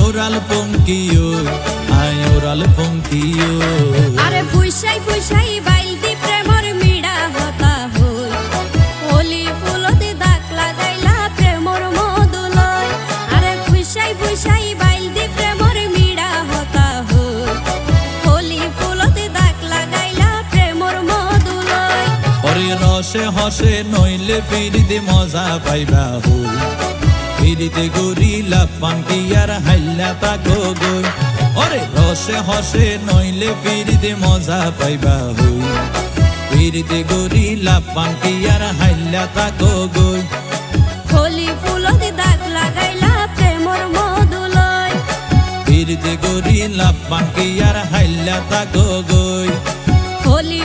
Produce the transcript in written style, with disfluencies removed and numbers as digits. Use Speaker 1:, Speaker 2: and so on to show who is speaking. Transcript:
Speaker 1: oral পঙ্কিও আয় oral পঙ্কিও
Speaker 2: আরে ফুইসাই ফুইসাই বাইল দি প্রেমর মিড়া হতা হই হোলি ফুলতে দাগ লাগাইলা প্রেমর মধুলয় আরে ফুইসাই ফুইসাই বাইল দি প্রেমর মিড়া হতা হই হোলি ফুলতে দাগ লাগাইলা প্রেমর মধুলয়
Speaker 1: ওরে রসে হসে নইলে ফিরিতে মজা পাইবা হই ফিরিতে গরিলা পাঙ্কি আর হাইলা তাকো গই ওরে রসে হসে নইলে ফিরিতে মজা পাইবা হই ফিরিতে গরিলা পাঙ্কি আর হাইলা তাকো গই
Speaker 2: হোলি ফুলতে দাগ লাগাইলা প্রেমর মধুলয়
Speaker 1: ফিরিতে গরিলা পাঙ্কি আর হাইলা তাকো গই
Speaker 2: হোলি